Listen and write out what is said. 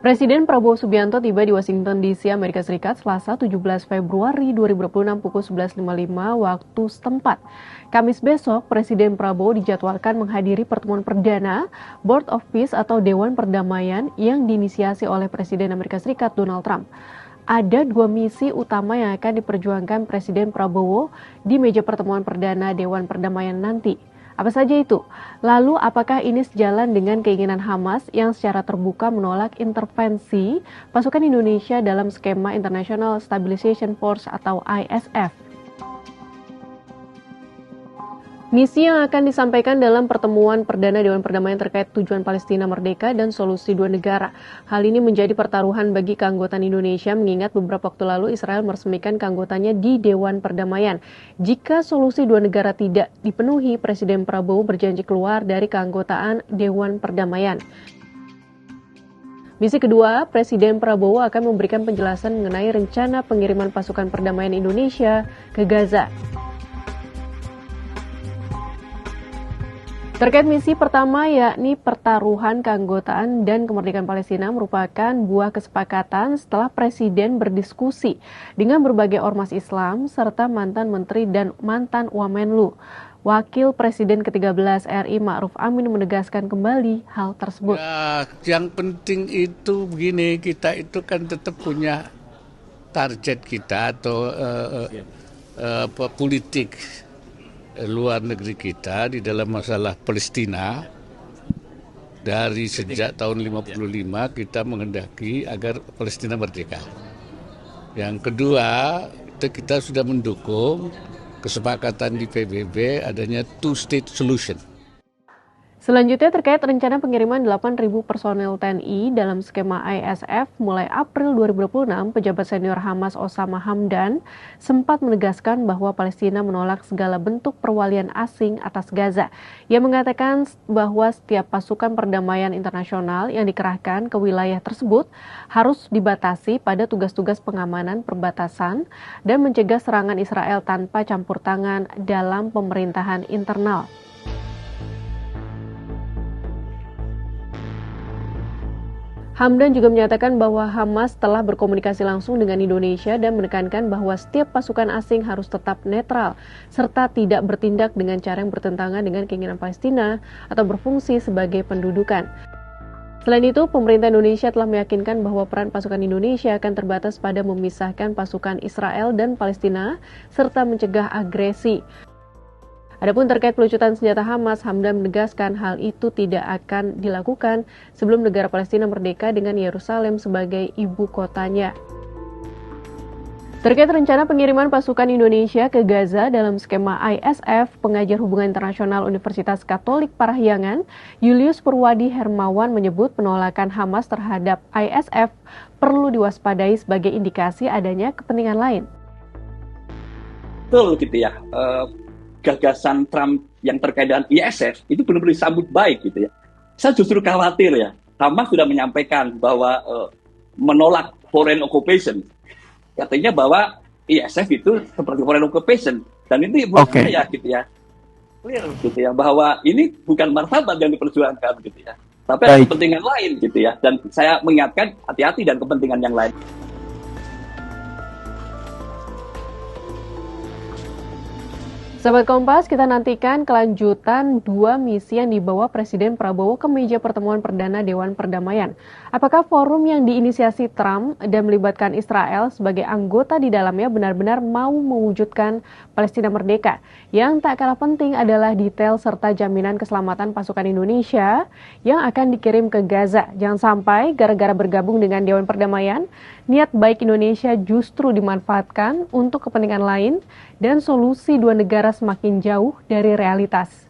Presiden Prabowo Subianto tiba di Washington DC, Amerika Serikat, Selasa 17 Februari 2026 pukul 11.55 waktu setempat. Kamis besok, Presiden Prabowo dijadwalkan menghadiri pertemuan perdana Board of Peace atau Dewan Perdamaian yang diinisiasi oleh Presiden Amerika Serikat Donald Trump. Ada dua misi utama yang akan diperjuangkan Presiden Prabowo di meja pertemuan perdana Dewan Perdamaian nanti. Apa saja itu? Lalu apakah ini sejalan dengan keinginan Hamas yang secara terbuka menolak intervensi pasukan Indonesia dalam skema International Stabilization Force atau ISF? Misi yang akan disampaikan dalam pertemuan perdana Dewan Perdamaian terkait tujuan Palestina merdeka dan solusi dua negara. Hal ini menjadi pertaruhan bagi keanggotaan Indonesia mengingat beberapa waktu lalu Israel meresmikan keanggotaannya di Dewan Perdamaian. Jika solusi dua negara tidak dipenuhi, Presiden Prabowo berjanji keluar dari keanggotaan Dewan Perdamaian. Misi kedua, Presiden Prabowo akan memberikan penjelasan mengenai rencana pengiriman pasukan perdamaian Indonesia ke Gaza. Terkait misi pertama yakni pertaruhan keanggotaan dan kemerdekaan Palestina merupakan buah kesepakatan setelah Presiden berdiskusi dengan berbagai ormas Islam serta mantan Menteri dan mantan Wamenlu. Wakil Presiden ke-13 RI Ma'ruf Amin menegaskan kembali hal tersebut. Ya, yang penting itu begini, kita itu kan tetap punya target kita atau politik luar negeri kita di dalam masalah Palestina. Dari sejak tahun 55 kita menghendaki agar Palestina merdeka. Yang kedua, kita sudah mendukung kesepakatan di PBB adanya two-state solution. Selanjutnya terkait rencana pengiriman 8.000 personel TNI dalam skema ISF mulai April 2026, pejabat senior Hamas Osama Hamdan sempat menegaskan bahwa Palestina menolak segala bentuk perwalian asing atas Gaza. Ia mengatakan bahwa setiap pasukan perdamaian internasional yang dikerahkan ke wilayah tersebut harus dibatasi pada tugas-tugas pengamanan perbatasan dan mencegah serangan Israel tanpa campur tangan dalam pemerintahan internal. Hamdan juga menyatakan bahwa Hamas telah berkomunikasi langsung dengan Indonesia dan menekankan bahwa setiap pasukan asing harus tetap netral, serta tidak bertindak dengan cara yang bertentangan dengan keinginan Palestina atau berfungsi sebagai pendudukan. Selain itu, pemerintah Indonesia telah meyakinkan bahwa peran pasukan Indonesia akan terbatas pada memisahkan pasukan Israel dan Palestina, serta mencegah agresi. Adapun terkait pelucutan senjata Hamas, Hamdan menegaskan hal itu tidak akan dilakukan sebelum negara Palestina merdeka dengan Yerusalem sebagai ibu kotanya. Terkait rencana pengiriman pasukan Indonesia ke Gaza dalam skema ISF, pengajar hubungan internasional Universitas Katolik Parahyangan, Julius Purwadi Hermawan menyebut penolakan Hamas terhadap ISF perlu diwaspadai sebagai indikasi adanya kepentingan lain. Betul gitu ya. Gagasan Trump yang terkait dengan ISF itu benar-benar disambut baik gitu ya. Saya justru khawatir ya, Hamas sudah menyampaikan bahwa menolak foreign occupation. Katanya bahwa ISF itu seperti foreign occupation dan itu ya gitu ya. Clear gitu ya bahwa ini bukan martabat yang diperjuangkan gitu ya. Tapi ada kepentingan lain gitu ya. Dan saya mengingatkan hati-hati dan kepentingan yang lain. Sahabat Kompas, kita nantikan kelanjutan dua misi yang dibawa Presiden Prabowo ke meja pertemuan perdana Dewan Perdamaian. Apakah forum yang diinisiasi Trump dan melibatkan Israel sebagai anggota di dalamnya benar-benar mau mewujudkan Palestina merdeka? Yang tak kalah penting adalah detail serta jaminan keselamatan pasukan Indonesia yang akan dikirim ke Gaza. Jangan sampai gara-gara bergabung dengan Dewan Perdamaian, niat baik Indonesia justru dimanfaatkan untuk kepentingan lain dan solusi dua negara semakin jauh dari realitas.